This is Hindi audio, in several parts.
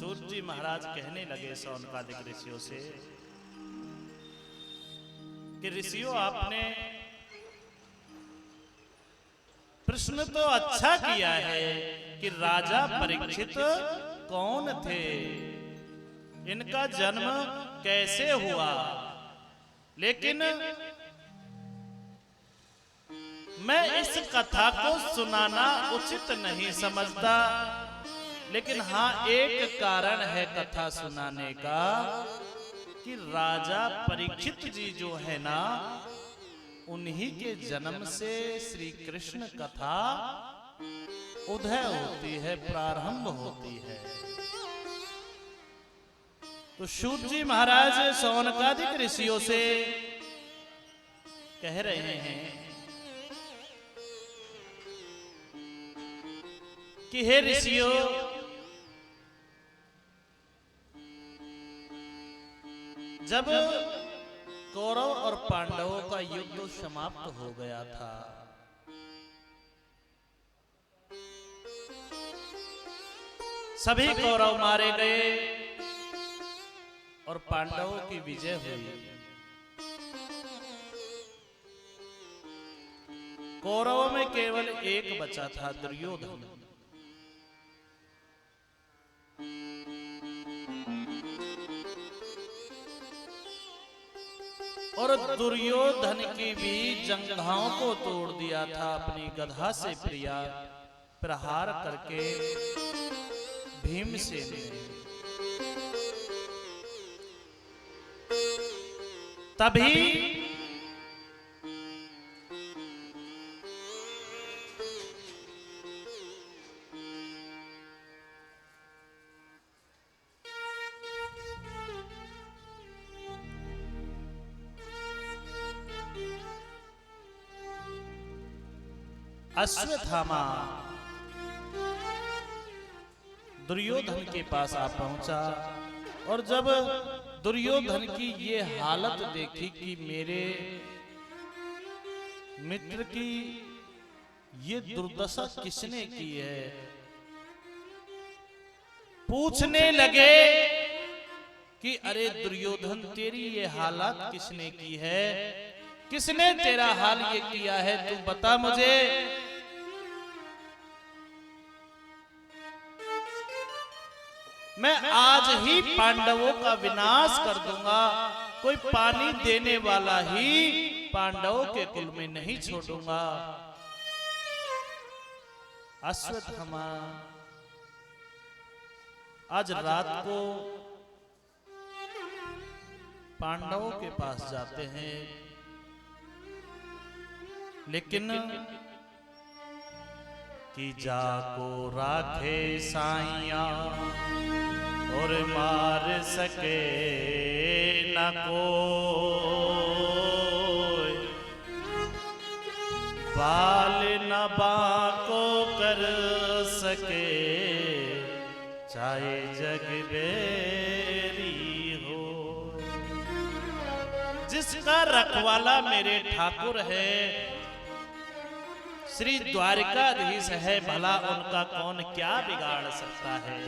सूत जी महाराज कहने लगे शौनकादिक ऋषियों से कि ऋषियों, आपने प्रश्न तो अच्छा किया है कि राजा परीक्षित कौन थे, इनका जन्म कैसे हुआ, लेकिन मैं इस कथा को सुनाना उचित नहीं समझता। लेकिन हाँ, एक कारण है कथा सुनाने का कि राजा परीक्षित जी जो है ना, उन्हीं के जन्म से श्री कृष्ण कथा उदय होती है, प्रारंभ होती है। तो सूत जी महाराज शौनकादिक ऋषियों से कह रहे हैं कि हे ऋषियों, जब कौरव और पांडवों का युद्ध समाप्त हो गया था, सभी कौरव मारे गए और पांडवों की विजय हुई। कौरवों में केवल एक बचा था, दुर्योधन। और दुर्योधन की भी जंघाओं को तोड़ दिया था अपनी गधा से प्रहार करके भीमसेन ने। तभी अश्वत्थामा दुर्योधन के पास आ पहुंचा। और जब दुर्योधन की ये हालत देखी कि मेरे मित्र की ये दुर्दशा किसने की है, पूछने लगे कि अरे दुर्योधन, तेरी ये हालत किसने की है, किसने तेरा हाल ये किया है, तू बता मुझे। मैं आज ही पांडवों का विनाश कर दूंगा, कोई पानी देने वाला ही पांडवों के कुल में नहीं छोड़ूंगा। अश्वत्थामा आज रात को पांडवों के पास जाते हैं, लेकिन कि जाको राखे साइया और मार सके न कोई, बाल न बाको कर सके चाहे जग बेरी हो। जिसका रखवाला मेरे ठाकुर है, श्री द्वारिकाधीश है, भला उनका कौन क्या बिगाड़ सकता है।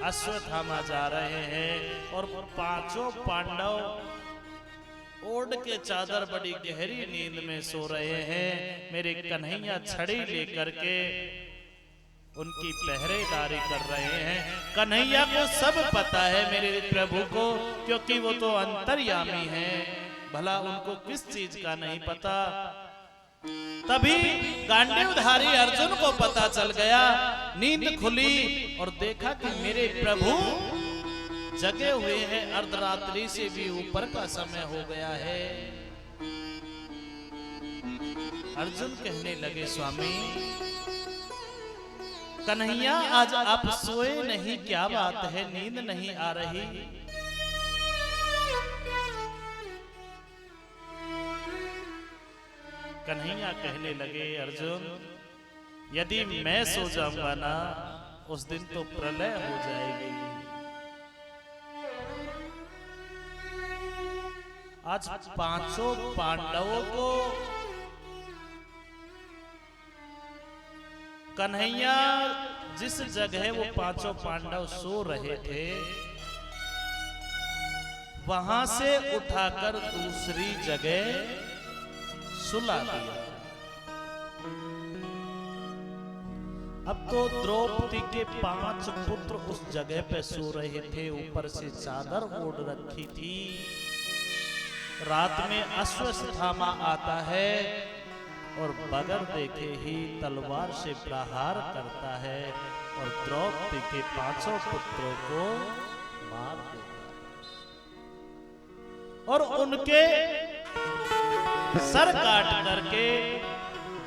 अश्वत्थामा जा रहे हैं और पांचों पांडव ओढ़ के चादर बड़ी गहरी नींद में सो रहे हैं। मेरे कन्हैया छड़ी लेकर के उनकी पहरेदारी कर रहे हैं। कन्हैया को सब पता है मेरे प्रभु को, क्योंकि वो तो अंतर्यामी हैं, भला उनको किस चीज का नहीं पता। तभी गांडीवधारी अर्जुन को पता चल गया, नींद खुली और देखा कि मेरे प्रभु जगे हुए हैं, अर्धरात्रि से भी ऊपर का समय हो गया है। अर्जुन कहने लगे, स्वामी कन्हैया, आज आप सोए नहीं, क्या बात है, नींद नहीं आ रही? कन्हैया कहने लगे, अर्जुन यदि मैं सो जाऊंगा ना, उस दिन तो प्रलय हो जाएगी। आज पांचों पांडवों को कन्हैया जिस जगह वो पांचों पांडव सो रहे थे वहां से उठाकर दूसरी जगह सुला दिया। अब तो द्रौपदी के 5 पुत्र उस जगह पे सो रहे थे, ऊपर से चादर ओढ़ रखी थी। रात में अश्वत्थामा आता है और बगैर देखे ही तलवार से प्रहार करता है और द्रौपदी के 5 पुत्रों को मार देता है और उनके सर काट करके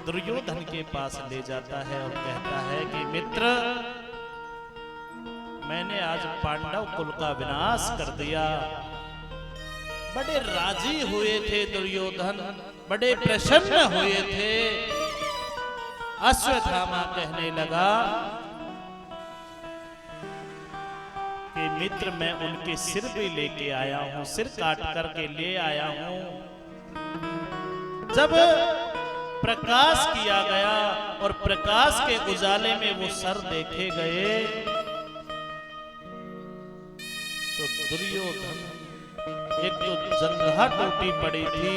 दुर्योधन के पास ले जाता है और कहता है कि मित्र, मैंने आज पांडव कुल का विनाश कर दिया। बड़े राजी हुए थे दुर्योधन, बड़े प्रसन्न हुए थे। अश्वत्थामा कहने लगा कि मित्र, मैं उनके सिर भी लेके आया हूं, सिर काट करके ले आया हूं। जब प्रकाश किया गया और प्रकाश के उजाले में वो सर देखे गए तो दुर्योधन, एक तो जंघा टूटी पड़ी थी,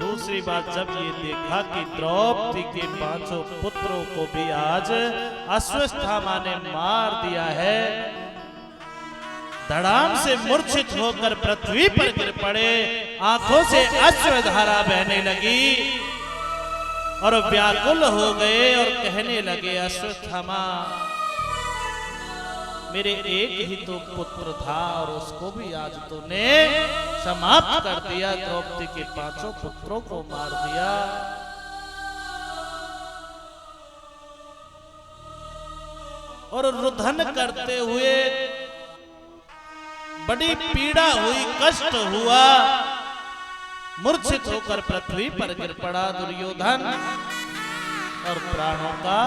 दूसरी बात जब ये देखा कि द्रौपदी के 5 पुत्रों को भी आज अश्वत्थामा ने मार दिया है, धड़ाम से मूर्छित होकर पृथ्वी पर गिर पड़े। आंखों से अश्रुधारा बहने लगी और व्याकुल हो गए और कहने लगे, अश्वत्थामा, मेरे एक ही तो पुत्र था और उसको भी आज तूने समाप्त कर दिया, द्रौपदी के 5 पुत्रों को मार दिया। और रुदन करते हुए बड़ी पीड़ा हुई, कष्ट हुआ, मूर्छित होकर पृथ्वी पर गिर पड़ा दुर्योधन और प्राणों का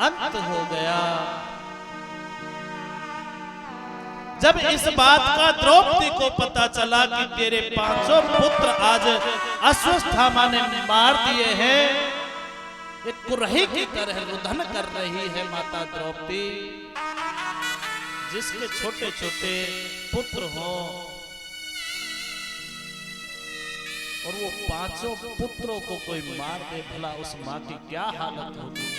अंत हो गया। जब इस बात का द्रौपदी को पता चला कि तेरे 5 पुत्र आज अश्वत्थामा ने मार दिए हैं, एक कुरही की तरह रुदन कर रही है माता द्रौपदी। जिसके छोटे छोटे पुत्र हो और वो 5 पुत्रों को कोई मार दे, भला उस मां की क्या हालत होगी।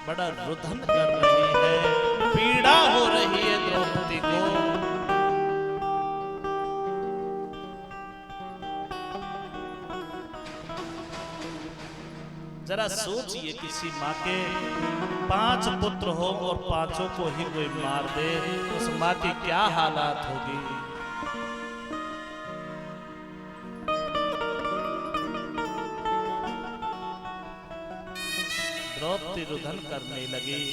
बड़ा रुदन कर रही है, पीड़ा हो रही है द्रौपदी को। जरा सोचिए, किसी माँ के 5 पुत्र हो और 5 को ही कोई मार दे, उस माँ की क्या हालात होगी। द्रौपदी रुदन करने लगी,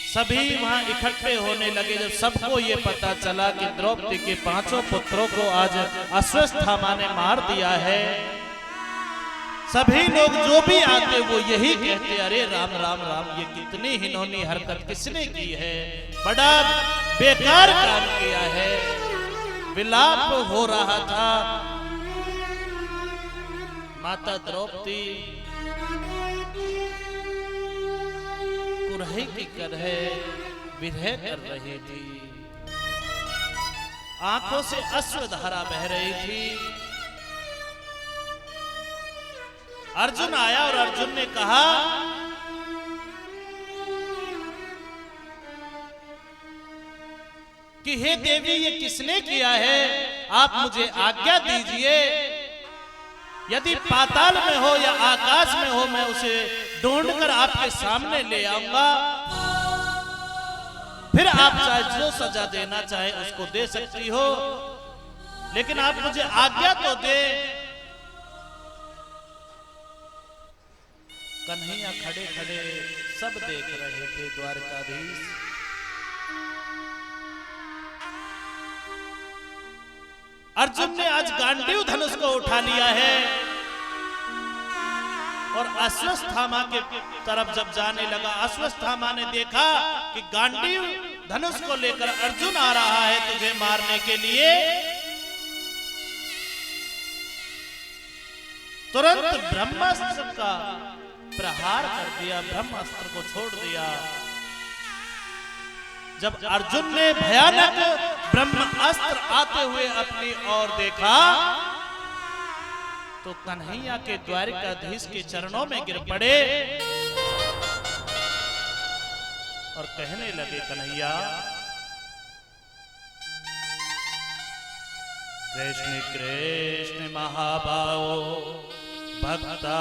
सभी वहां इकट्ठे होने लगे। जब सबको ये पता चला कि द्रौपदी के 5 पुत्रों को आज अश्वत्थामा ने मार दिया है, सभी लोग जो भी आते वो यही कहते, अरे राम राम राम, ये कितनी हिनौनी हरकत किसने की है, बड़ा बेकार काम किया है। विलाप हो रहा था। माता द्रौपदी कुरही की तरह विरह कर रही थी, आंखों से अश्रुधारा बह रही थी। अर्जुन आया और अर्जुन ने कहा, कि हे देवी, ये किसने किया है, आप मुझे आज्ञा दीजिए। यदि पाताल में हो या आकाश में हो, मैं उसे ढूंढकर आपके सामने ले आऊंगा। फिर आप चाहे जो सजा देना चाहे उसको दे सकती हो, लेकिन आप मुझे आज्ञा तो दे। कन्हैया खड़े खड़े सब देख रहे थे, द्वारकाधीश। अर्जुन ने आज गांडीव धनुष को उठा लिया है और अश्वत्थामा के तरफ जब जाने लगा, अश्वत्थामा ने देखा कि गांडीव धनुष को लेकर अर्जुन आ रहा है तुझे मारने के लिए। तुरंत ब्रह्मास्त्र का प्रहार कर दिया, ब्रह्मास्त्र को छोड़ दिया। जब अर्जुन ने भयानक ब्रह्मास्त्र आते हुए अपनी ओर देखा तो कन्हैया के द्वारिकाधीश के चरणों में गिर पड़े और कहने लगे, कन्हैया कृष्ण कृष्ण महाभावो भक्ता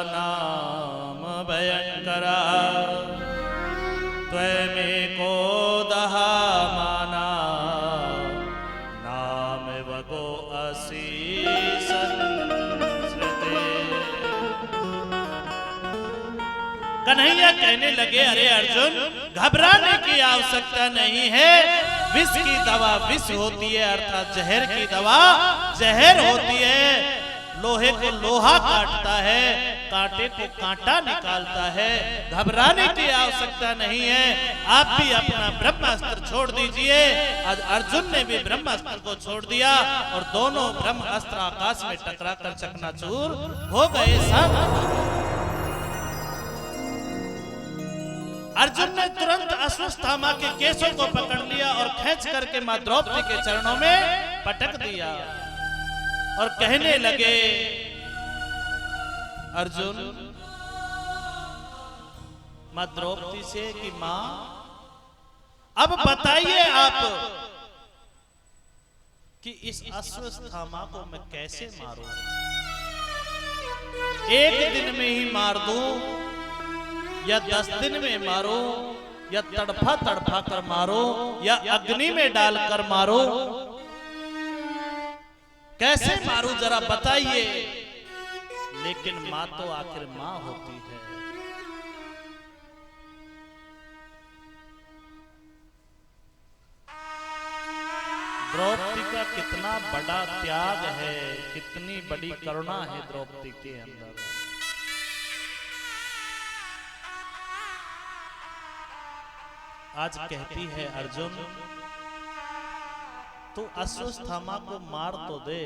नाम भयंकरा त्वमेको दहा माना नाम वगो असि संस्कृते। कन्हैया कहने लगे, अरे अर्जुन घबराने की आवश्यकता नहीं है। विष की दवा विष होती है, अर्थात जहर की दवा जहर होती है। लोहे को लोहा काटता है, कांटे को कांटा निकालता है। घबराने की आवश्यकता नहीं है। आप भी अपना ब्रह्मास्त्र छोड़ दीजिए। आज अर्जुन ने भी ब्रह्मास्त्र को छोड़ दिया और दोनों ब्रह्मास्त्र आकाश में टकराकर चकनाचूर हो गए। सब अर्जुन ने तुरंत अश्वत्थामा के केशों को पकड़ लिया और खींच करके मां द्रौपदी के चरणों में पटक दिया और कहने लगे, अर्जुन मां द्रौपदी से कि मां अब बताइए आप कि इस अश्वत्थामा को मैं कैसे मारूं? एक दिन में ही मार दूं या 10 दिन में मारो या तड़फा तड़फा कर मारो या अग्नि में डालकर मारो? कैसे मारूं जरा बताइए। लेकिन मां तो आखिर मां होती है। द्रौपदी का कितना बड़ा त्याग है, कितनी बड़ी करुणा है द्रौपदी के अंदर। आज कहती है, अर्जुन तू अश्वत्थामा को मार तो दे,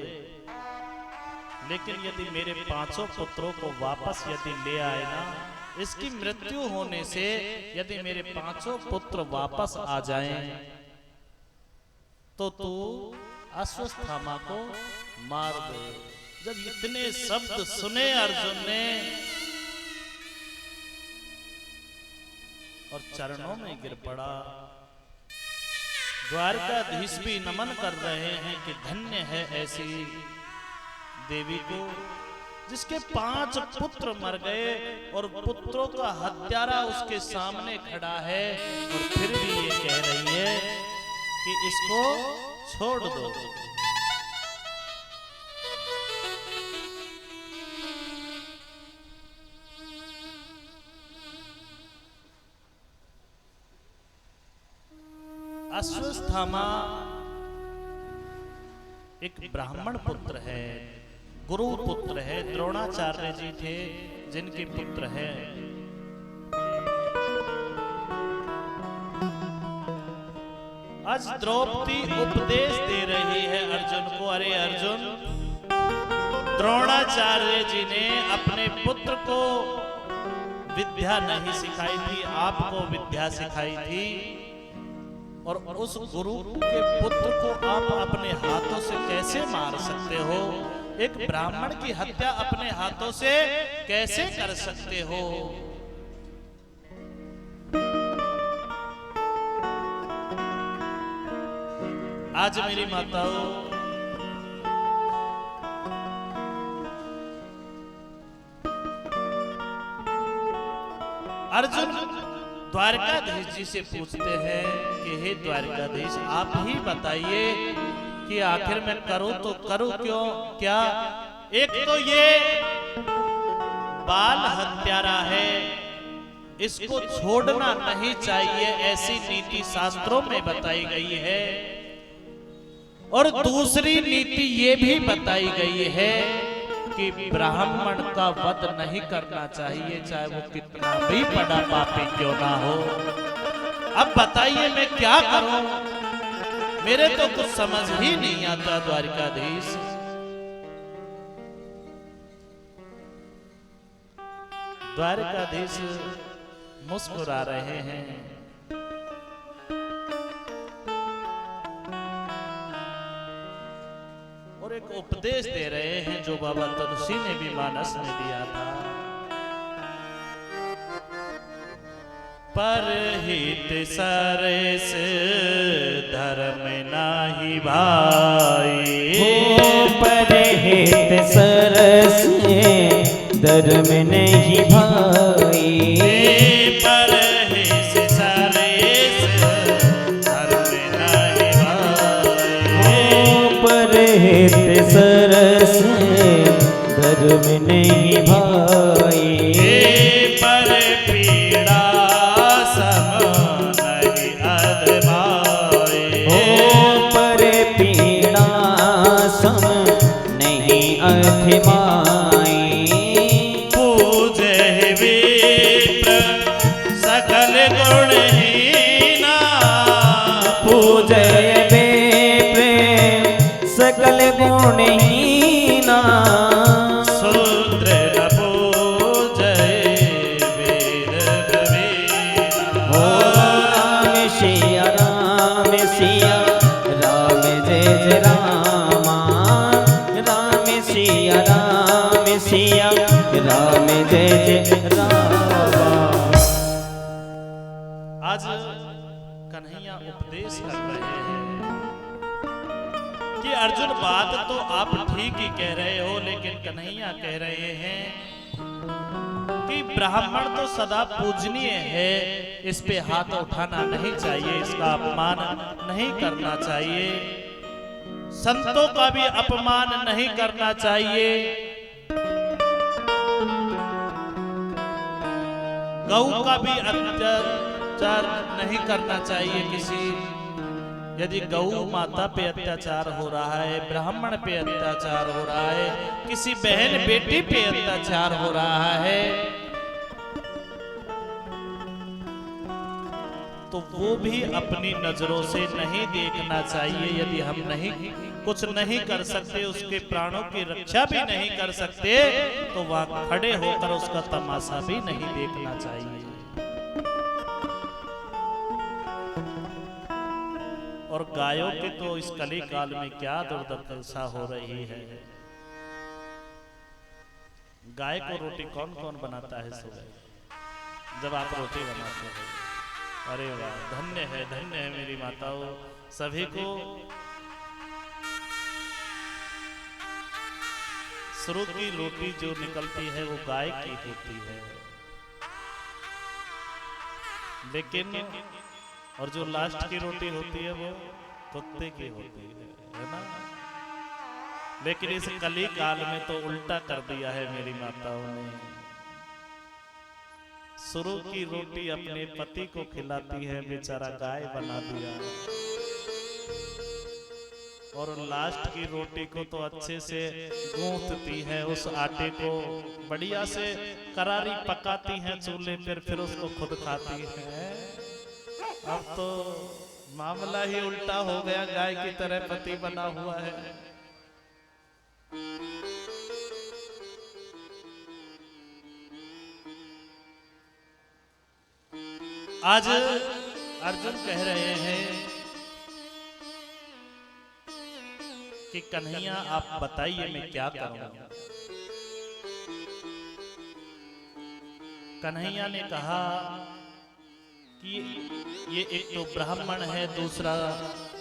लेकिन यदि मेरे 5 पुत्रों को वापस यदि ले आए ना, इसकी मृत्यु होने से यदि मेरे 5 पुत्र वापस आ जाएं, तो तू अश्वत्थामा को मार दे। जब इतने शब्द सुने अर्जुन ने और चरणों में गिर पड़ा। द्वारकाधीश भी नमन कर रहे हैं कि धन्य है ऐसी देवी को जिसके 5 पुत्र मर गए और पुत्रों का हत्यारा उसके सामने खड़ा है और फिर भी ये कह रही है कि इसको छोड़ दो। अश्वत्थामा एक ब्राह्मण पुत्र है, गुरु पुत्र है। द्रोणाचार्य जी थे जिनके पुत्र हैं। आज द्रौपदी उपदेश दे रही है अर्जुन को, अरे अर्जुन द्रोणाचार्य जी ने अपने पुत्र को विद्या नहीं सिखाई थी, आपको विद्या सिखाई थी। और उस गुरु के पुत्र को आप अपने हाथों से कैसे मार सकते हो? एक ब्राह्मण की हत्या अपने हाथों से कैसे कर सकते हो? आज मेरी माताओं, अर्जुन द्वारकाधीश जी से पूछते हैं कि हे द्वारकाधीश, आप ही बताइए कि आखिर मैं करूं तो करूं क्यों? क्या एक तो ये बाल हत्यारा है, इसको छोड़ना नहीं चाहिए, ऐसी नीति शास्त्रों में बताई गई है। और दूसरी नीति ये भी बताई गई है कि ब्राह्मण का वध नहीं करना चाहिए, चाहे वो कितना भी बड़ा पापी क्यों ना हो। अब बताइए मैं क्या करूं? मेरे तो कुछ समझ ही नहीं आता द्वारकाधीश। द्वारकाधीश मुस्कुरा रहे हैं। और एक उपदेश दे रहे हैं जो बाबा तुलसी ने भी मानस में दिया था। परहित सरस धर्म नाही भाई, परहित सरस धर्म नहीं भाई, परहित सरस धर्म नाही भाई, परहित सरस धर्म नहीं भाई, पर पीड़ा अथिमाई, पूजे विप्र सकल गुणहीना, पूजे विप्र सकल गुणहीना, शूद्र न पूजे वेद कबीरा। हो राम सिया राम सिया राम जय जय रामा, सिया राम सिया राम जय जय रामा। आज कन्हैया उपदेश कर रहे हैं कि अर्जुन बात तो आप ठीक ही कह रहे हो, लेकिन कन्हैया कह रहे हैं कि ब्राह्मण तो सदा पूजनीय है, इस पे हाथ उठाना नहीं चाहिए, इसका अपमान नहीं करना चाहिए, संतों का भी अपमान नहीं करना चाहिए, गौ का भी अत्याचार नहीं करना चाहिए किसी। यदि गौ माता पे अत्याचार हो रहा है, ब्राह्मण पे अत्याचार हो रहा है, किसी बहन बेटी पे अत्याचार हो रहा है, तो वो भी अपनी नजरों से नहीं देखना चाहिए। यदि हम नहीं कुछ नहीं कर सकते, उसके प्राणों की रक्षा भी नहीं कर सकते, तो वहां खड़े होकर उसका तमाशा भी नहीं देखना चाहिए। और गायों की तो इस कली काल में क्या दुर्दशा हो रही है। गाय को रोटी कौन कौन बनाता है सुबह जब आप रोटी बनाते हो? अरे वाह, धन्य है मेरी माताओं। सभी को शुरू की रोटी जो निकलती है वो गाय की होती है, लेकिन और जो लास्ट की रोटी होती है वो कुत्ते की होती है ना। लेकिन इस कली काल में तो उल्टा कर दिया है मेरी माताओं ने। शुरू की रोटी अपने पति को खिलाती है, बेचारा गाय बना दिया, और लास्ट की रोटी को तो अच्छे से गूंथती है, उस आटे को बढ़िया से करारी पकाती है चूल्हे पर, फिर उसको खुद खाती है। अब तो मामला ही उल्टा हो गया, गाय की तरह पति बना हुआ है। आज अर्जुन कह रहे हैं कि कन्हैया आप बताइए मैं क्या करूं। कन्हैया ने कहा कि ये एक तो ब्राह्मण है, दूसरा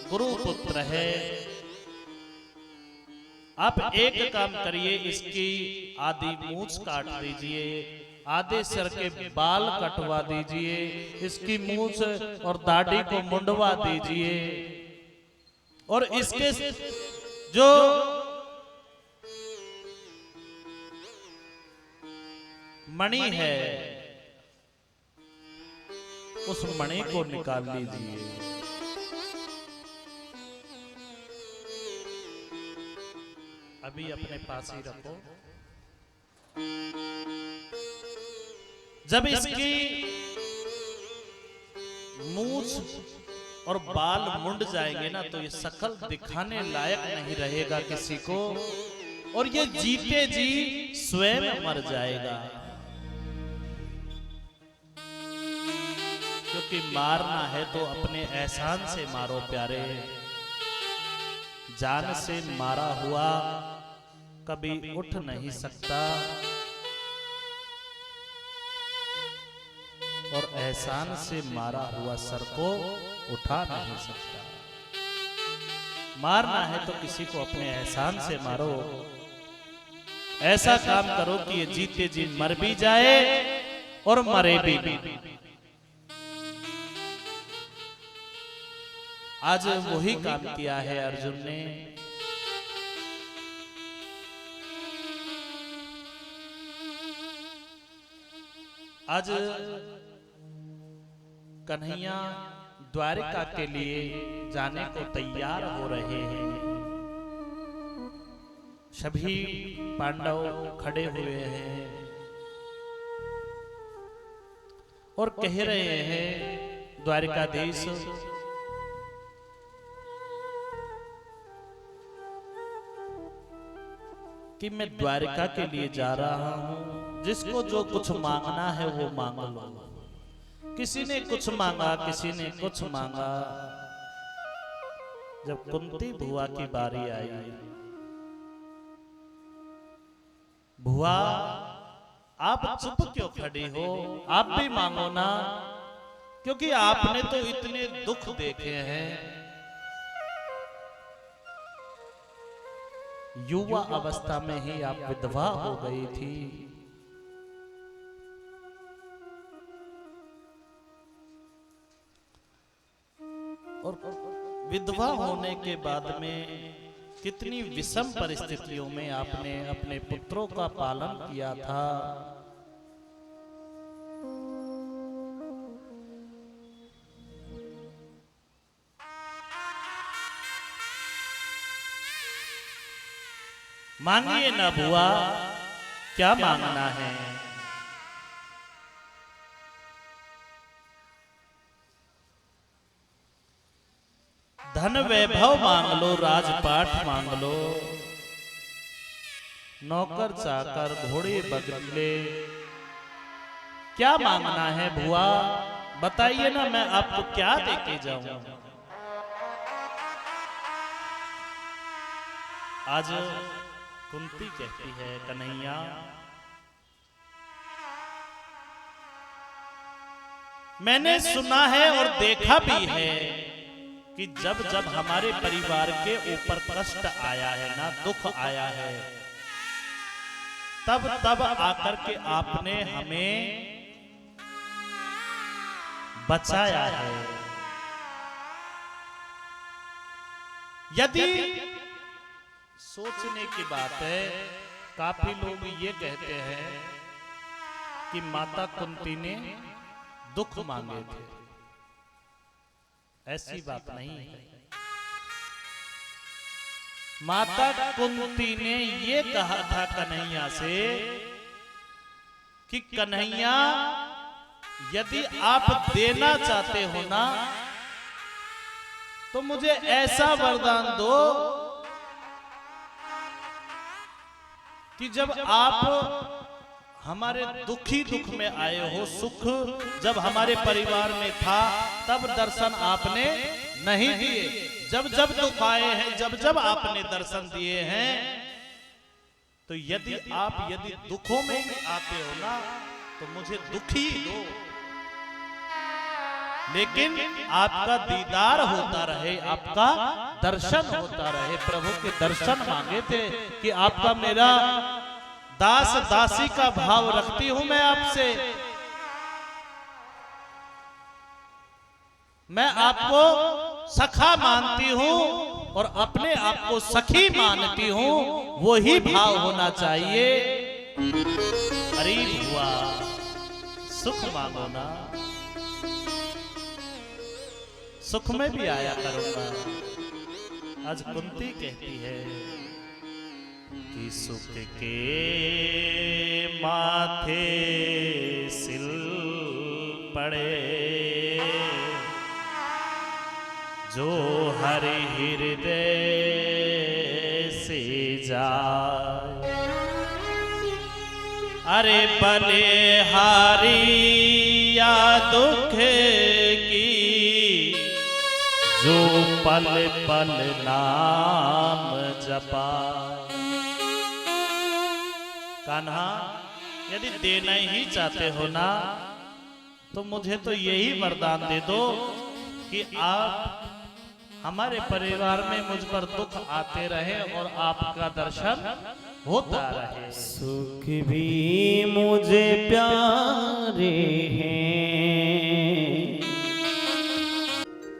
गुरुपुत्र है, आप एक काम करिए, इसकी आधी मूंछ काट दीजिए, आधे सर के बाल कटवा दीजिए, इसकी मूंछ और दाढ़ी को मुंडवा दीजिए, और इसके जो मणि है उस मणि को निकाल लीजिए। अभी अपने पास ही रखो। जब इसकी मूंछ और बाल मुंड जाएंगे ना, तो ये शकल दिखाने लायक नहीं रहेगा किसी को, और ये जीते जी स्वयं मर जाएगा। क्योंकि मारना है तो अपने एहसान से मारो प्यारे। जान से मारा हुआ कभी उठ नहीं सकता और एहसान से मारा हुआ सर को उठा नहीं सकता। मारना है तो किसी को अपने एहसान से मारो। ऐसा काम करो कि ये जीते जी मर भी जाए और मरे भी। आज वही काम किया है अर्जुन ने। आज कन्हैया द्वारिका के लिए जाने को तैयार हो रहे हैं। सभी पांडव खड़े हुए हैं और कह रहे हैं द्वारिकाधीश कि मैं द्वारिका के लिए जा रहा हूं, जिसको जो कुछ मांगना है वो मांग लो। किसी ने कुछ मांगा, किसी ने कुछ मांगा। जब कुंती बुआ की बारी आई, बुआ आप चुप क्यों खड़ी हो, आप भी मांगो ना, क्योंकि आपने तो इतने दुख देखे हैं। युवा अवस्था में ही आप विधवा हो गई थी। और विधवा होने के बाद में कितनी विषम परिस्थितियों में आपने अपने पुत्रों का पालन किया था। मांगिए ना बुआ, क्या मांगना है? धन वैभव मांग लो, राजपाट मांग लो, नौकर चाकर घोड़े बगले, क्या मांगना है बुआ? बताइए ना, मैं आपको क्या देके जाऊं। आज कुंती कहती है, कन्हैया मैंने सुना है और देखा भी है कि जब जब हमारे परिवार के ऊपर कष्ट आया है ना, दुख आया है, तब तब आकर के आपने हमें बचाया है। यदि सोचने की बात है, काफी लोग ये कहते हैं कि माता कुंती ने दुख मांगे थे। ऐसी बात नहीं है। माता कुंती ने ये कहा था कन्हैया से कि कन्हैया यदि आप देना चाहते हो ना, तो मुझे ऐसा वरदान दो कि जब आप हमारे दुखी दुख में आए हो, सुख जब हमारे परिवार में था, तब दर्शन आपने नहीं दिए। जब जब दुख आए हैं, जब जब आपने दर्शन दिए हैं, तो यदि दुखों में भी आते हो ना, तो मुझे दुखी दो, लेकिन आपका दीदार होता रहे, आपका दर्शन होता रहे। प्रभु के दर्शन मांगे थे कि आपका मेरा दास दासी का भाव रखती हूं मैं आपसे, मैं आपको सखा मानती हूं और अपने आप को सखी मानती हूं, वही भाव होना चाहिए। अरे हुआ सुख मांगो ना, सुख में भी आया करूंगा। आज कुंती कहती है कि सुख के माथे सिल पड़े, जो हरि हृदय से जाए। अरे बलिहारी या दुख पल पल नाम जपा। कान्हा यदि देना ही चाहते हो ना तो मुझे तो यही वरदान दे दो कि आप हमारे परिवार में मुझ पर दुख आते रहे और आपका दर्शन होता रहे। सुख भी मुझे प्यारे हैं।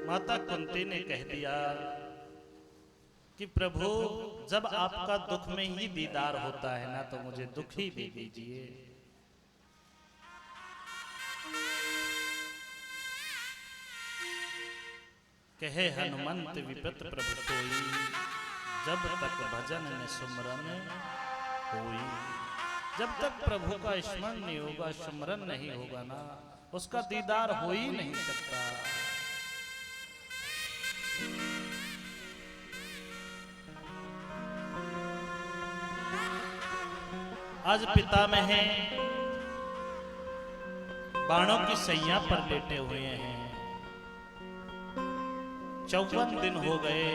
माता कुंती ने कह दिया कि प्रभु जब आपका दुख में ही दीदार होता है ना तो मुझे दुख ही दे दीजिए। कहे हनुमंत विपत प्रभु सोई, जब तक भजन में सुमरन होई। जब तक प्रभु का स्मरण नहीं होगा, सुमरन नहीं होगा ना, उसका दीदार हो ही नहीं सकता। आज पिता में है बाणों की सैया पर लेटे हुए हैं। 54 दिन हो गए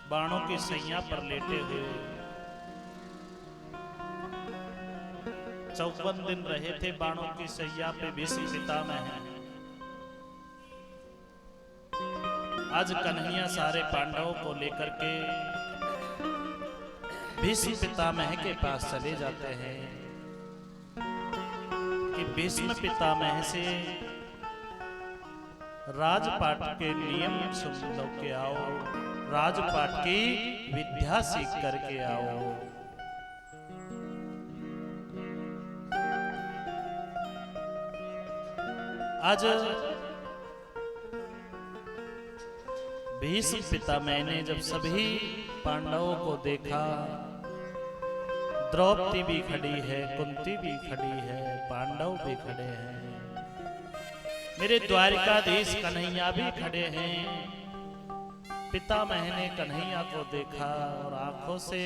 बाणों की सैया पर लेटे हुए। 54 दिन रहे थे बाणों की सैया पे भीष्म पितामह। आज कन्हैया सारे पांडवों को लेकर के भीष्म पितामह के पास चले जाते हैं कि भीष्म पितामह से राजपाट के नियम सुन के आओ, राजपाट की विद्या सीख करके आओ। आज भीष्म पितामह ने जब सभी पांडवों को देखा, द्रौपदी भी खड़ी है, कुंती भी खड़ी है, पांडव भी खड़े हैं, मेरे द्वारिकाधीश कन्हैया भी खड़े हैं। पितामह ने कन्हैया को देखा और आंखों से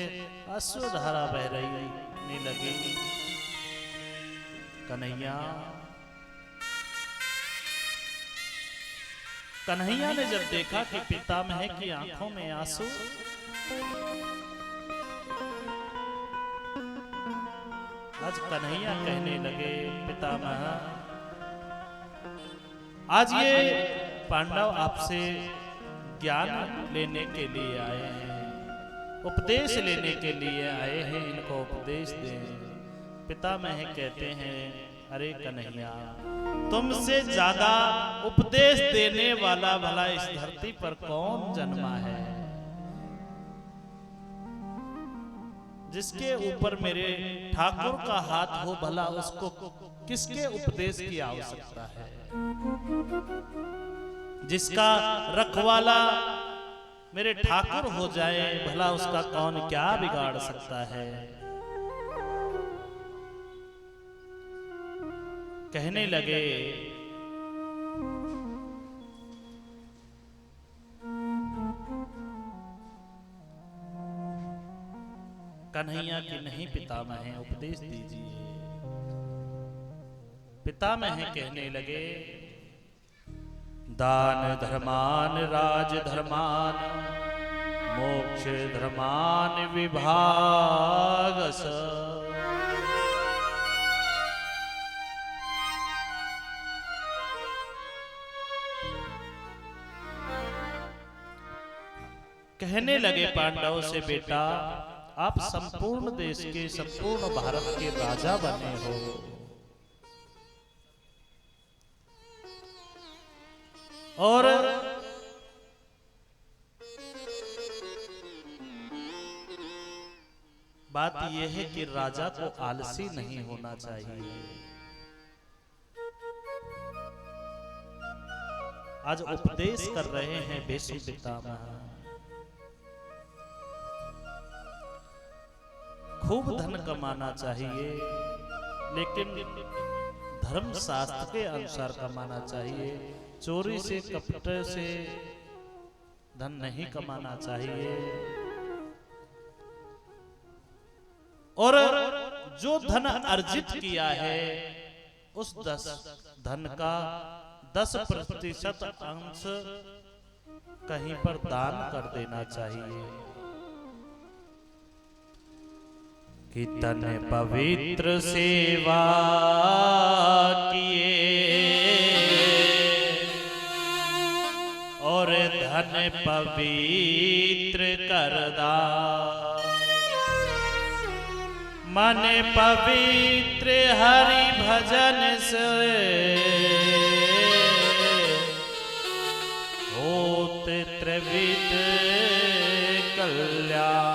अश्रुधारा बह रही लगी। कन्हैया ने जब देखा कि पितामह की आंखों में आंसू, आज कन्हैया कहने लगे पितामह आज ये पांडव आपसे ज्ञान लेने के लिए आए हैं, उपदेश लेने के लिए आए हैं, इनको उपदेश दें। पितामह कहते हैं अरे कन्हैया तुमसे ज्यादा उपदेश देने वाला भला इस धरती पर कौन जन्मा है? जिसके ऊपर मेरे ठाकुर का हाथ हो भला उसको किसके उपदेश की आवश्यकता है? जिसका रखवाला मेरे ठाकुर हो जाए भला उसका कौन क्या बिगाड़ सकता है? कहने लगे कन्हैया की नहीं पितामह उपदेश दीजिए। पितामह कहने लगे दान धर्मान राज धर्मान मोक्ष धर्मान विभागस। कहने लगे पांडवों से बेटा आप संपूर्ण देश के संपूर्ण भारत के राजा बने हो, और बात यह है कि राजा को आलसी नहीं होना चाहिए। आज उपदेश कर रहे हैं भीष्म पितामह, खूब धन कमाना चाहिए लेकिन धर्म शास्त्र के अनुसार कमाना चाहिए। चोरी से कपट से धन नहीं कमाना चाहिए, और जो धन अर्जित किया है उस धन का 10% अंश कहीं पर दान कर देना चाहिए कि तन पवित्र सेवा किए और धन पवित्र करदा, मन पवित्र हरि भजन से होत त्रिविध कल्याण।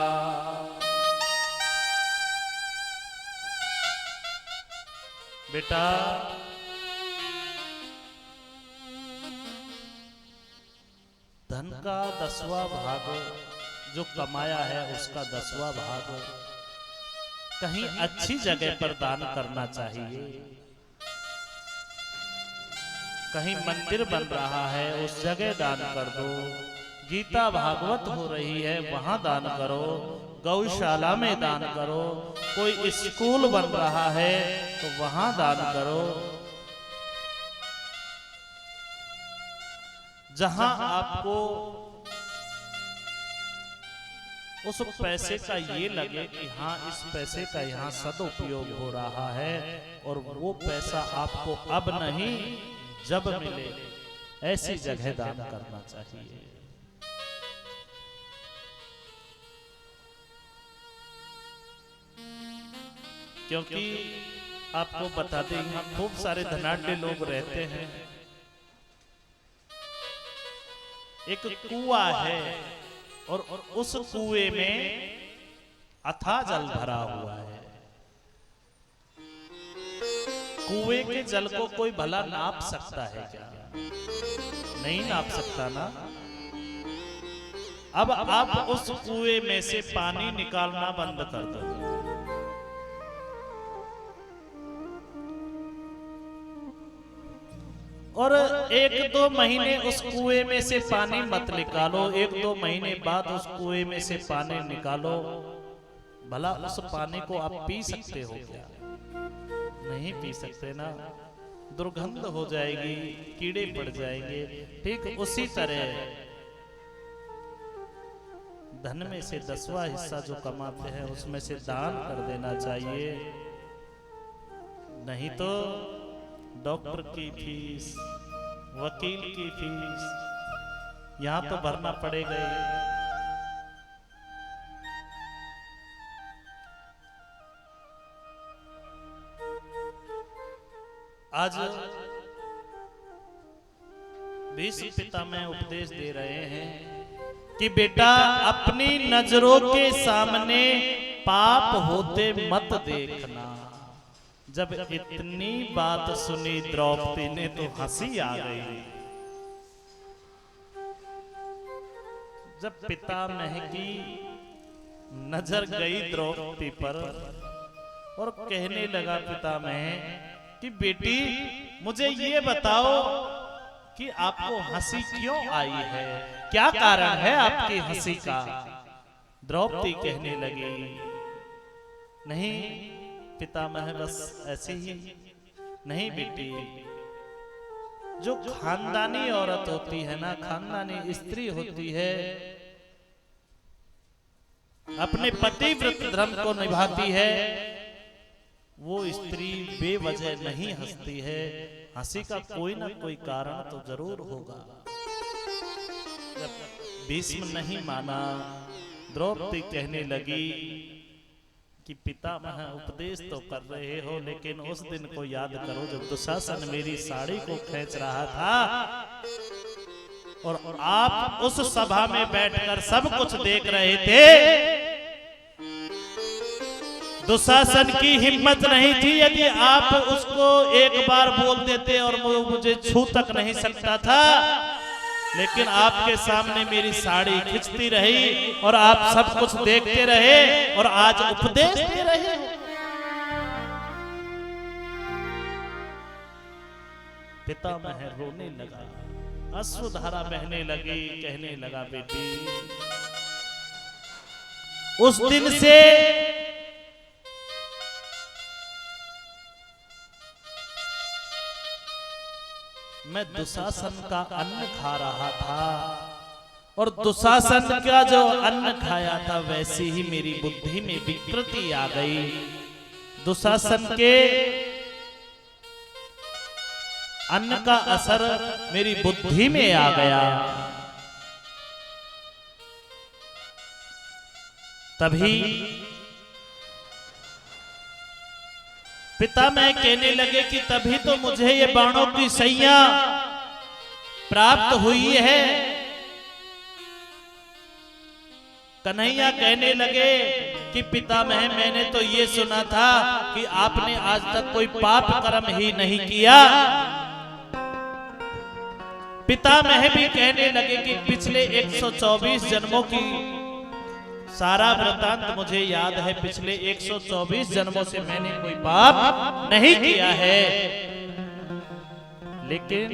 बेटा धन का 10वां भाग जो कमाया है उसका 10वां भाग कहीं अच्छी जगह पर दान करना चाहिए। कहीं मंदिर बन रहा है उस जगह दान कर दो, गीता भागवत हो रही है वहां दान करो, गौशाला में दान करो, कोई स्कूल बन रहा है तो वहां दान करो। जहां आपको उस पैसे का ये लगे कि हाँ इस पैसे का यहाँ सदुपयोग हो रहा है और वो पैसा आपको अब नहीं जब मिले ऐसी जगह दान करना चाहिए। क्योंकि आपको बता दें यहाँ खूब सारे धनाढ्य लोग रहते हैं। एक कुआं है और उस कुएं में अथाह जल भरा हुआ है। कुएं के जल को कोई भला नाप सकता है क्या? नहीं नाप सकता ना। अब आप उस कुएं में से पानी निकालना बंद कर दो, और 1-2 महीने उस कुएं में से पानी मत निकालो, 1-2 महीने बाद उस कुएं में से पानी निकालो, भला उस पानी को आप पी सकते हो क्या? नहीं पी सकते ना, दुर्गंध हो जाएगी, कीड़े पड़ जाएंगे। ठीक उसी तरह धन में से 10वां हिस्सा जो कमाते हैं उसमें से दान कर देना चाहिए। नहीं तो डॉक्टर की फीस, वकील की फीस यहां तो भरना पड़ेगा ही। आज भीष्म पितामह उपदेश दे रहे हैं कि बेटा अपनी नजरों के सामने पाप होते मत देखना। जब इतनी बात सुनी द्रौपदी ने तो हंसी आ गई। जब पितामह की नजर गई द्रौपदी पर और कहने लगा पितामह कि बेटी मुझे ये बताओ कि आपको हंसी क्यों आई है, क्या कारण है आपकी हंसी का? द्रौपदी कहने लगी नहीं पितामह बस ऐसे ही। नहीं बेटी, जो खानदानी औरत होती है ना, खानदानी स्त्री होती है, अपने पतिव्रत धर्म को निभाती है, वो स्त्री बेवजह नहीं हंसती है। हंसी का कोई ना कोई कारण तो जरूर होगा। जब भीष्म नहीं माना, द्रौपदी कहने लगी कि पितामह उपदेश तो कर रहे हो, लेकिन उस दिन को याद करो जब दुशासन मेरी साड़ी को खींच रहा था और आप उस सभा में बैठकर सब कुछ देख रहे थे। दुशासन की हिम्मत नहीं थी, यदि आप उसको एक बार बोल देते और वो मुझे छू तक नहीं सकता था, लेकिन आपके सामने मेरी साड़ी खिंचती रही और आप सब कुछ देखते रहे और आज उपदेश दे रहे हो। पितामह रोने लगा, अश्रुधारा बहने लगी, कहने लगा बेटी उस दिन से मैं दुशासन का अन्न खा रहा था, और दुशासन का जो अन्न खाया था वैसी ही मेरी बुद्धि में विकृति आ गई। दुशासन के अन्न का असर मेरी बुद्धि में आ गया। तभी पितामह कहने लगे कि तभी तो मुझे ये बाणों की सैया प्राप्त हुई है। कन्हैया कहने लगे कि पितामह मैंने तो ये सुना था कि आपने आज तक कोई पाप कर्म ही नहीं किया। पितामह भी कहने लगे कि पिछले 124 जन्मों की सारा वृतांत मुझे याद है। पिछले 124 जन्मों से मैंने कोई पाप नहीं किया है, लेकिन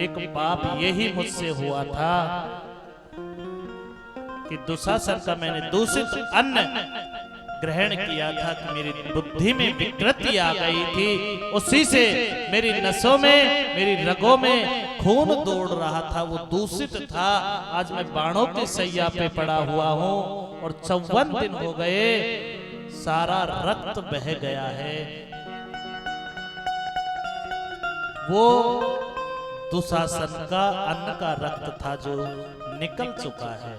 एक पाप यही मुझसे हुआ था कि दुशासन का मैंने दूषित अन्न ग्रहण किया था कि मेरी बुद्धि में विकृति आ गई थी। उसी से मेरी नसों में, मेरी रगों में खून दौड़ रहा था, वो दूषित था। आज मैं बाणों की सैया पे पड़ा हुआ हूँ और 54 दिन हो गए, सारा रक्त बह गया है। वो दुशासन का अन्न का रक्त था जो निकल चुका है।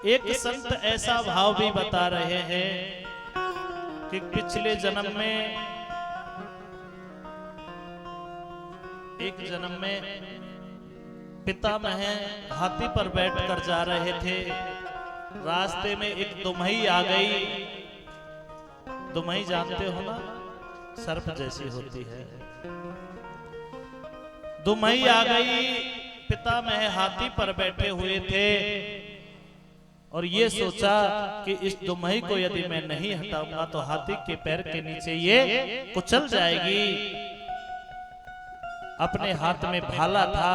एक संत ऐसा भाव भी बता रहे हैं कि पिछले जन्म में, एक जन्म में पितामह हाथी पर बैठकर जा रहे थे। रास्ते में एक दुमही आ गई। दुमही जानते हो ना, सर्प जैसी होती है। दुमही आ गई। पितामह हाथी पर बैठे हुए थे और ये सोचा कि इस दुमही को यदि मैं नहीं हटाऊंगा तो हाथी के पैर के नीचे ये कुचल जाएगी। अपने हाथ में भाला था,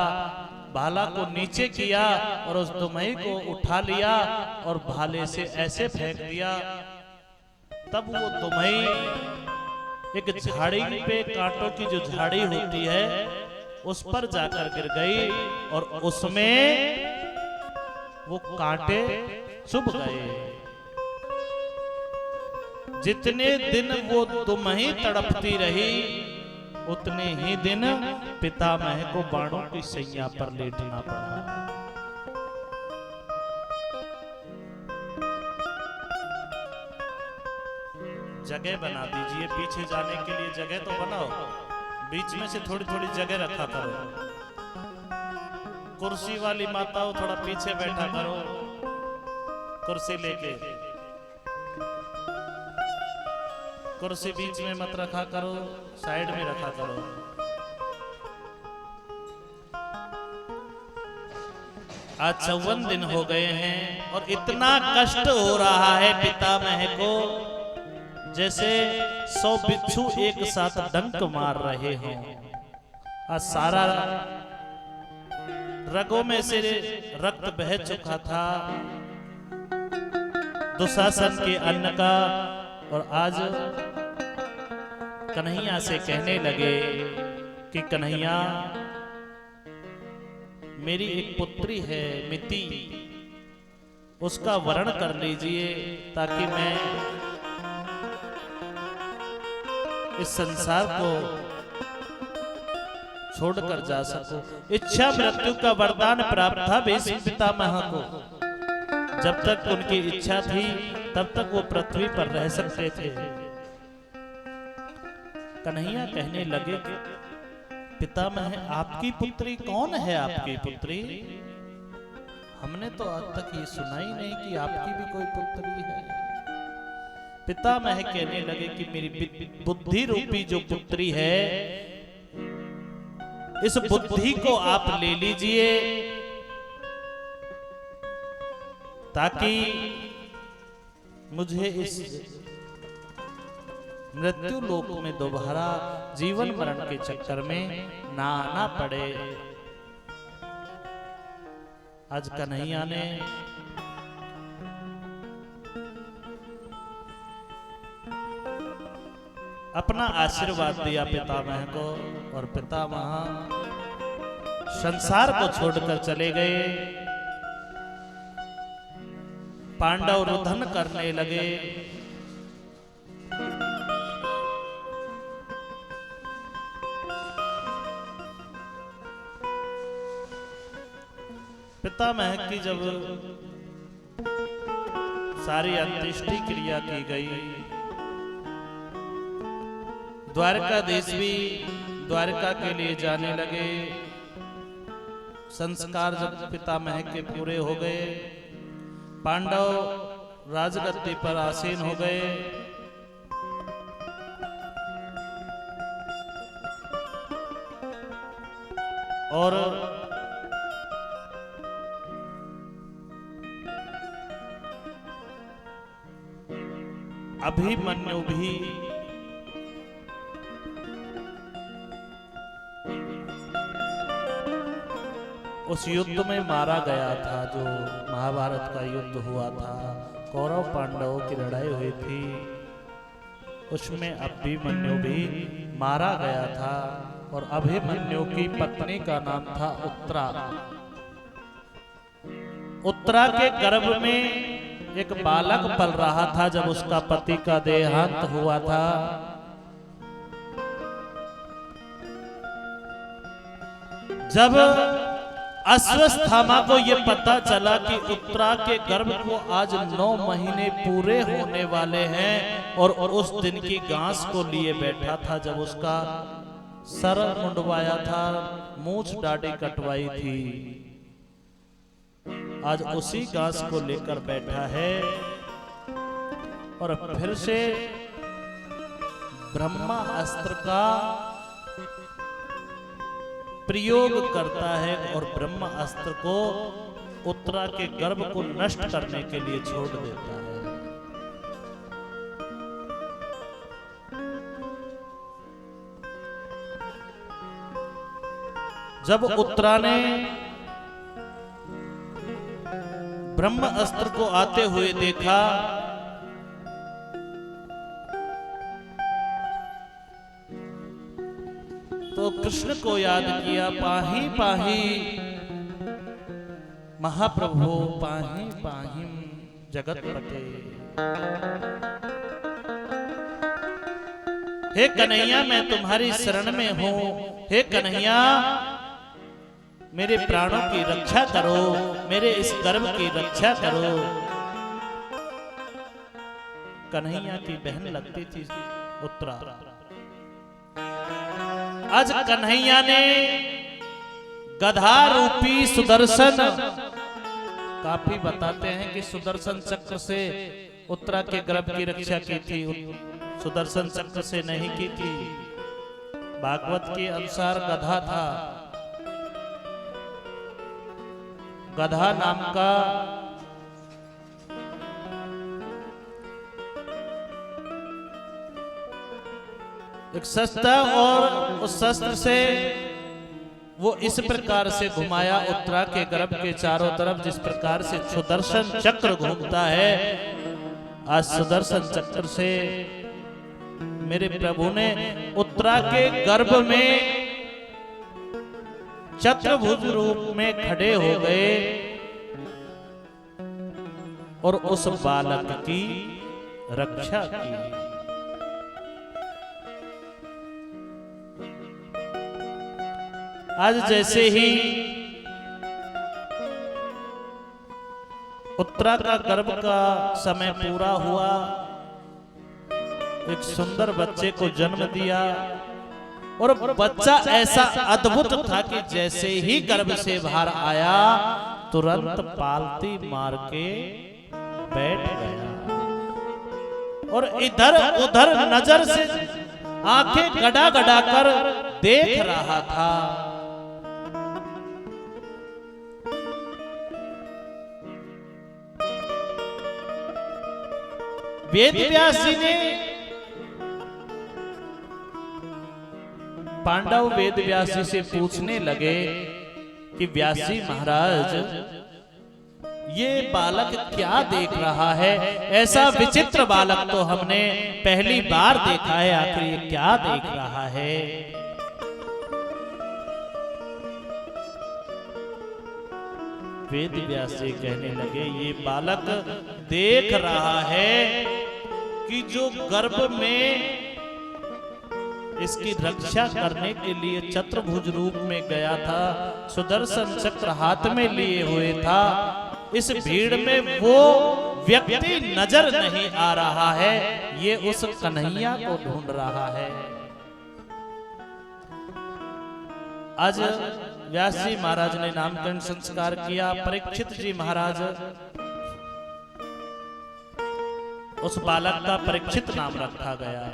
भाला को नीचे किया और उस दुमही को उठा लिया और भाले से ऐसे फेंक दिया। तब वो दुमही एक झाड़ी पे, कांटों की जो झाड़ी होती है उस पर जाकर गिर गई और उसमें वो कांटे चुभ गए। जितने दिन वो दुमही तड़पती रही उतने ही दिन पितामह को बाणों की सैया पर लेटना पड़ा। जगह बना दीजिए, पीछे जाने के लिए जगह तो बनाओ, बीच में से थोड़ी थोड़ी जगह रखा करो। कुर्सी वाली माताओं थोड़ा पीछे बैठा करो, कुर्सी लेके। कुर्सी बीच में मत रखा करो, साइड में रखा करो। आज 54 दिन हो गए हैं और इतना कष्ट हो रहा है पितामह को जैसे 100 बिच्छू एक साथ डंक मार रहे हों। आज सारा रगों में से रक्त बह चुका था दुशासन के अन्न का। और आज कन्हैया से कहने लगे कि कन्हैया, मेरी एक पुत्री है मिति, उसका वरण कर लीजिए ताकि मैं इस संसार को छोड़कर जा सकूं। इच्छा मृत्यु का वरदान प्राप्त था भीष्म पितामह को। जब तक उनकी इच्छा थी तब तक वो पृथ्वी पर रह सकते थे। कन्हैया कहने लगे कि पितामह, आपकी पुत्री कौन है? आपकी पुत्री? हमने तो आज तक ये सुना ही नहीं कि आपकी भी कोई पुत्री है। पितामह कहने लगे कि मेरी बुद्धि रूपी जो पुत्री है, इस बुद्धि को आप ले लीजिए ताकि मुझे इस मृत्यु लोक में दोबारा जीवन मरण के चक्कर में ना आना पड़े। आज कन्हैया ने अपना आशीर्वाद दिया पितामह को, और पितामह संसार को छोड़कर चले गए। पांडव रुदन करने लगे। पितामह की जब सारी अंत्येष्टि क्रिया की गई, द्वारकाधीश भी द्वारका के लिए जाने लगे। संस्कार जब पितामह के पूरे हो गए, पांडव राजगद्दी पर आसीन हो गए। और अभिमन्यु भी उस युद्ध में मारा गया था, जो महाभारत का युद्ध हुआ था, कौरव पांडवों की लड़ाई हुई थी, उसमें अभिमन्यु भी मारा गया था। और अभिमन्यु की पत्नी का नाम था उत्तरा। उत्तरा के गर्भ में एक बालक पल रहा था जब उसका पति का देहांत हुआ था। जब अश्वत्थामा को यह पता चला कि उत्तरा के गर्भ को आज 9 महीने पूरे होने वाले हैं, और उस दिन की घास को लिए बैठा था, जब उसका सर मुंडवाया था, मूंछ दाढ़ी कटवाई थी, आज उसी घास को लेकर बैठा है और फिर से ब्रह्मा अस्त्र का प्रयोग करता है और ब्रह्मा अस्त्र को उत्तरा के गर्भ को नष्ट करने के लिए छोड़ देता है। जब उत्तरा ने ब्रह्म अस्त्र को आते हुए देखा, तो कृष्ण को याद किया, पाही पाही महाप्रभु पाही पाही जगतपते। हे कन्हैया, मैं तुम्हारी शरण में हूं। हे कन्हैया, मेरे प्राणों की रक्षा करो, मेरे इस गर्भ की रक्षा करो। कन्हैया की बहन लगती थी उत्तरा। आज कन्हैया ने गधा रूपी सुदर्शन, काफी बताते हैं कि सुदर्शन चक्र से उत्तरा के गर्भ की रक्षा की थी, सुदर्शन चक्र से नहीं की थी। भागवत के अनुसार गधा था। गधा नाम का एक शस्त्र, और उस शस्त्र से वो इस प्रकार से घुमाया उत्तरा के गर्भ के चारों तरफ, जिस प्रकार से सुदर्शन चक्र घूमता है। आज सुदर्शन चक्र से मेरे प्रभु ने उत्तरा के गर्भ में चतुर्भुज रूप में खड़े हो गए और उस बालक की रक्षा की। आज जैसे ही उत्तरा का गर्भ का समय पूरा हुआ, एक सुंदर बच्चे को जन्म दिया, और बच्चा ऐसा अद्भुत था कि जैसे ही गर्भ से बाहर आया, तुरंत पालती मार के बैठ गया और इधर उधर नजर से आंखें गड़ा गड़ा कर देख रहा था। वेद व्यास जी ने, पांडव वेद व्यास जी से पूछने लगे कि व्यास जी महाराज, ये बालक क्या देख रहा है? ऐसा विचित्र बालक तो हमने पहली बार देखा है, आखिर ये क्या देख रहा है? वेद व्यास जी कहने लगे, ये बालक देख रहा है कि जो गर्भ में इसकी रक्षा करने के लिए चतुर्भुज रूप में गया था, सुदर्शन चक्र हाथ में लिए हुए था, इस भीड़ में वो व्यक्ति नजर नहीं आ रहा है, ये उस कन्हैया को ढूंढ रहा है। आज व्यास जी महाराज ने नामकरण संस्कार किया। परीक्षित जी महाराज, उस बालक का परीक्षित नाम रखा गया।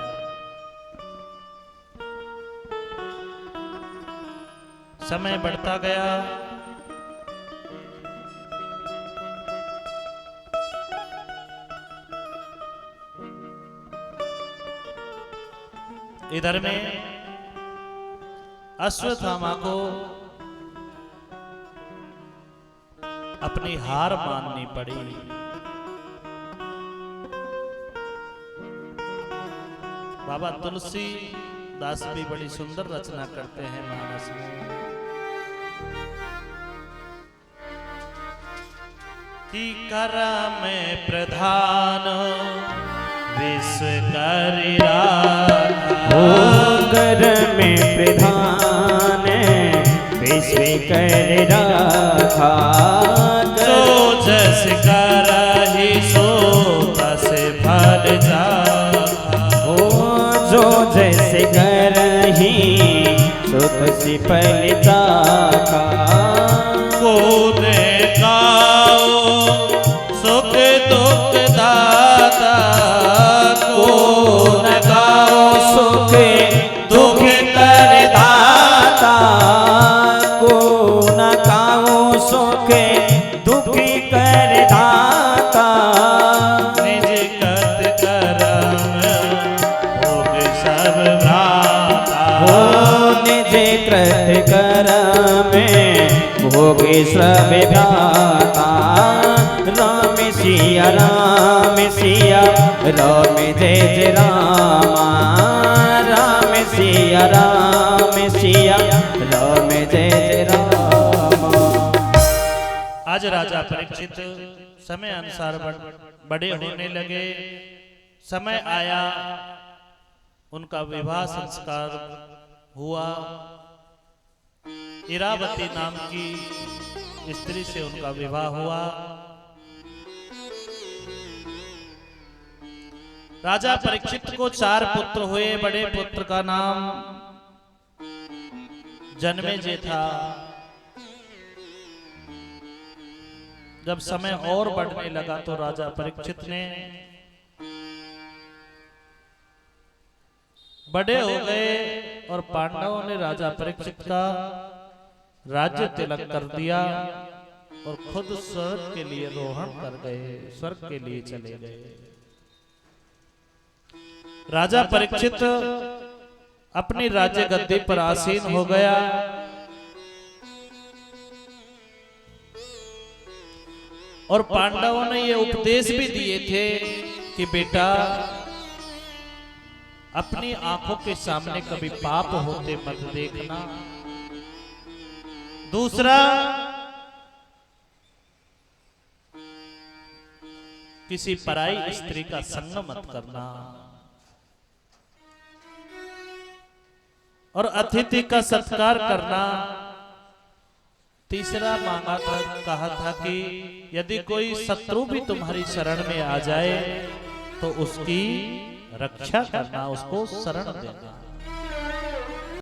समय बढ़ता गया, इधर में अश्वत्थामा को अपनी हार माननी पड़ी। बाबा तुलसी दास भी बड़ी सुंदर रचना करते हैं मानस में कि कर में प्रधान विश्व करि राखा, कर में प्रधान विश्व करि राखा, जो जस करहि सो तस फल जाखा, जो जस करहि सो तस फल जाखा, को देखाओ सुख दुख दाता, को नगाओ सुख दुख कर दाता, को नगाओ सुख दुख कर दाता, निज कत करम भोग सब भ्राता, निज कृत करम भोग सब भ्राता, राम सिया राम सिया राम जय जय रामा, राम सिया राम सिया राम जय जय रामा। आज राजा परीक्षित समय अनुसार बड़े होने लगे। समय आया, उनका विवाह संस्कार हुआ। इरावती नाम की स्त्री से उनका विवाह हुआ। राजा परीक्षित को 4 पुत्र हुए। बड़े पुत्र का नाम जन्मेजय था। जब समय और बढ़ने लगा तो राजा परीक्षित ने बड़े हो गए और पांडवों ने राजा परीक्षित का राज्य तिलक कर दिया और खुद स्वर्ग के लिए रोहण कर गए, स्वर्ग के लिए चले गए। राजा परीक्षित अपनी राज्य गद्दी पर आसीन हो गया। और पांडवों ने ये उपदेश भी दिए थे कि बेटा अपनी आंखों के सामने कभी पाप होते मत देखना। दूसरा, किसी पराई स्त्री का संग मत करना। और अतिथि का सत्कार करना। तीसरा मांगा था, कहा था कि यदि कोई शत्रु भी तुम्हारी शरण में आ जाए तो उसकी रक्षा करना, उसको शरण देना।